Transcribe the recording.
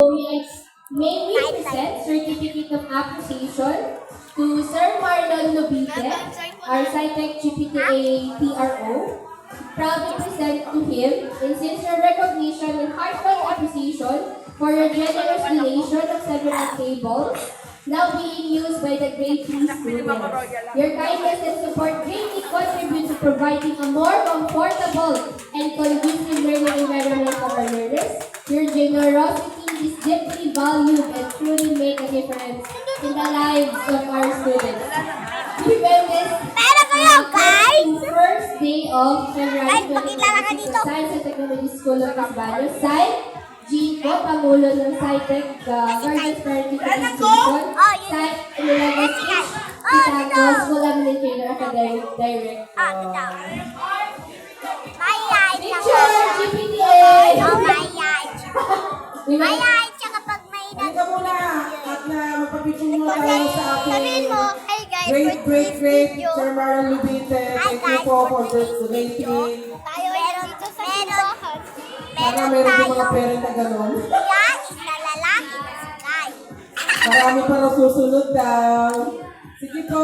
May we present Certificate of Appreciation to Sir Marlon Lobite, our SciTech GPTA PRO. Proud to present to him in sincere recognition and heartfelt appreciation for your generous donation of several tables now being used by the grade 3 students. Your kindness and support greatly contribute to providing a more comfortable and conducive learning environment for our learners. Your generosity is deeply valued and truly make a difference in the lives of our students. We witness first day of February 2026 sa Science and Technology School of Isbanos, Site G po, Pangulo ng SciTech Guardians Parenting Association, Site Ilalaga Speech, Titago, School Administrator Academic Director. Picture, GPTA! Tsaka pag may Halika muna at magpapicture muna tayo sa sabihin ating mo, hey guys, great Sir Marlon Lubite. Thank you po for donating. tayo dito sa simbahan. Sana meron din mga parent na gano'n. Yan, isa lalaki na si Kai. Marami pa na susunod daw. Sige po.